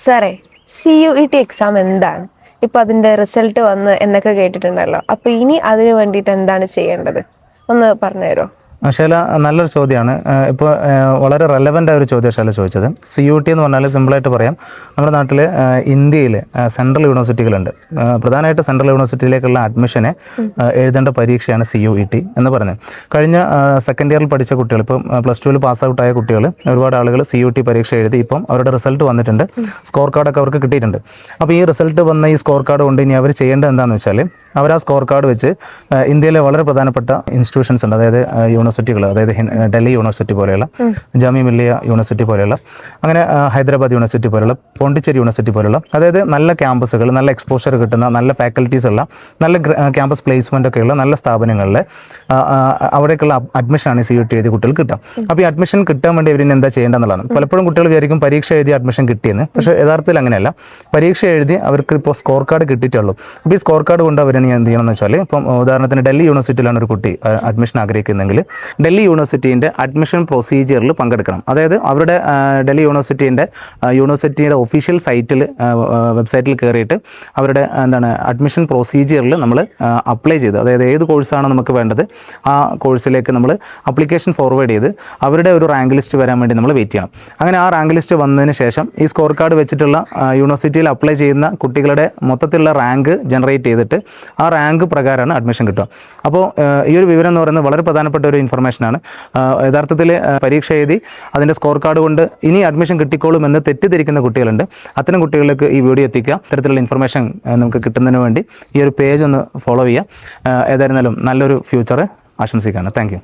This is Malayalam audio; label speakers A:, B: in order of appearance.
A: സാറേ, CUET എക്സാം എന്താണ്? ഇപ്പൊ അതിന്റെ റിസൾട്ട് വന്ന് എന്നൊക്കെ കേട്ടിട്ടുണ്ടല്ലോ. അപ്പൊ ഇനി അതിനു വേണ്ടിയിട്ട് എന്താണ് ചെയ്യേണ്ടത്? ഒന്ന് പറഞ്ഞുതരോ?
B: ശൈല, നല്ലൊരു ചോദ്യമാണ്. ഇപ്പോൾ വളരെ റെലവൻ്റ് ആയ ഒരു ചോദ്യം ശൈല ചോദിച്ചത്. CUT എന്ന് പറഞ്ഞാൽ സിമ്പിളായിട്ട് പറയാം, നമ്മുടെ നാട്ടിൽ ഇന്ത്യയിൽ സെൻട്രൽ യൂണിവേഴ്സിറ്റികളുണ്ട്. പ്രധാനമായിട്ട് സെൻട്രൽ യൂണിവേഴ്സിറ്റിയിലേക്കുള്ള അഡ്മിഷന് എഴുതേണ്ട പരീക്ഷയാണ് CUET എന്ന് പറയുന്നത്. കഴിഞ്ഞ സെക്കൻഡ് ഇയറിൽ പഠിച്ച കുട്ടികൾ, ഇപ്പം +2 പാസ് ഔട്ടായ കുട്ടികൾ, ഒരുപാട് ആളുകൾ CUT പരീക്ഷ എഴുതി ഇപ്പം അവരുടെ റിസൾട്ട് വന്നിട്ടുണ്ട്. സ്കോർ കാർഡൊക്കെ അവർക്ക് കിട്ടിയിട്ടുണ്ട്. അപ്പോൾ ഈ റിസൾട്ട് വന്ന ഈ സ്കോർ കാർഡ് കൊണ്ട് ഇനി അവർ ചെയ്യേണ്ടത് എന്താണെന്ന് വെച്ചാൽ, അവർ ആ സ്കോർ കാർഡ് വെച്ച് ഇന്ത്യയിലെ വളരെ പ്രധാനപ്പെട്ട ഇൻസ്റ്റിറ്റ്യൂഷൻസ് ഉണ്ട്, അതായത് യൂണിവേഴ്സിറ്റികൾ, അതായത് ഡൽഹി യൂണിവേഴ്സിറ്റി പോലെയുള്ള, ജാമിയ മില്ലിയ യൂണിവേഴ്സിറ്റി പോലെയുള്ള, അങ്ങനെ ഹൈദരാബാദ് യൂണിവേഴ്സിറ്റി പോലെയുള്ള, പോണ്ടിച്ചേരി യൂണിവേഴ്സിറ്റി പോലെയുള്ള, അതായത് നല്ല ക്യാമ്പസുകൾ, നല്ല എക്സ്പോഷർ കിട്ടുന്ന, നല്ല ഫാക്കൽറ്റീസ് ഉള്ള, നല്ല ക്യാമ്പസ് പ്ലേസ്മെൻ്റ് ഒക്കെയുള്ള നല്ല സ്ഥാപനങ്ങളിൽ അവിടേക്കുള്ള അഡ്മിഷനാണ് CUT എഴുതിയ കുട്ടികൾ കിട്ടുക. അപ്പോൾ ഈ അഡ്മിഷൻ കിട്ടാൻ വേണ്ടി ഇവരിന് എന്താ ചെയ്യേണ്ടതെന്നുള്ളതാണ്. പലപ്പോഴും കുട്ടികൾ വിചാരിക്കും പരീക്ഷ എഴുതി അഡ്മിഷൻ കിട്ടിയെന്ന്. പക്ഷേ യഥാർത്ഥത്തിൽ അങ്ങനെയല്ല. പരീക്ഷ എഴുതി അവർക്ക് ഇപ്പോൾ സ്കോർ കാർഡ് കിട്ടിയിട്ടുള്ളൂ. അപ്പോൾ ഈ സ്കോർ കാർഡ് കൊണ്ട് അവരെ എന്ത് ചെയ്യണമെന്ന് വെച്ചാൽ, ഇപ്പം ഉദാഹരണത്തിന് ഡൽഹി യൂണിവേഴ്സിറ്റിയിലാണ് ഒരു കുട്ടി അഡ്മിഷൻ ആഗ്രഹിക്കുന്നതെങ്കിൽ ഡൽഹി യൂണിവേഴ്സിറ്റീൻ്റെ അഡ്മിഷൻ പ്രൊസീജിയറിൽ പങ്കെടുക്കണം. അതായത് അവരുടെ ഡൽഹി യൂണിവേഴ്സിറ്റിയുടെ ഒഫീഷ്യൽ വെബ്സൈറ്റിൽ കയറിയിട്ട് അവരുടെ അഡ്മിഷൻ പ്രൊസീജിയറിൽ നമ്മൾ അപ്ലൈ ചെയ്ത്, അതായത് ഏത് കോഴ്സാണ് നമുക്ക് വേണ്ടത് ആ കോഴ്സിലേക്ക് നമ്മൾ അപ്ലിക്കേഷൻ ഫോർവേഡ് ചെയ്ത് അവരുടെ ഒരു റാങ്ക് ലിസ്റ്റ് വരാൻ വേണ്ടി നമ്മൾ വെയിറ്റ് ചെയ്യണം. അങ്ങനെ ആ റാങ്ക് ലിസ്റ്റ് വന്നതിന് ശേഷം ഈ സ്കോർ കാർഡ് വെച്ചിട്ടുള്ള യൂണിവേഴ്സിറ്റിയിൽ അപ്ലൈ ചെയ്യുന്ന കുട്ടികളുടെ മൊത്തത്തിലുള്ള റാങ്ക് ജനറേറ്റ് ചെയ്തിട്ട് ആ റാങ്ക് പ്രകാരമാണ് അഡ്മിഷൻ കിട്ടുക. അപ്പോൾ ഈ ഒരു വിവരം എന്ന് പറയുന്നത് വളരെ പ്രധാനപ്പെട്ട ഒരു ഇൻഫർമേഷനാണ്. യഥാർത്ഥത്തിൽ പരീക്ഷ എഴുതി അതിൻ്റെ സ്കോർ കാർഡ് കൊണ്ട് ഇനി അഡ്മിഷൻ കിട്ടിക്കോളും എന്ന് തെറ്റിദ്ധരിക്കുന്ന കുട്ടികളുണ്ട്. അത്തരം കുട്ടികളിലേക്ക് ഈ വീഡിയോ എത്തിക്കുക. ഇത്തരത്തിലുള്ള ഇൻഫർമേഷൻ നമുക്ക് കിട്ടുന്നതിന് വേണ്ടി ഈ ഒരു പേജ് ഒന്ന് ഫോളോ ചെയ്യുക. ഏതായിരുന്നാലും നല്ലൊരു ഫ്യൂച്ചർ ആശംസിക്കുകയാണ്. Thank you.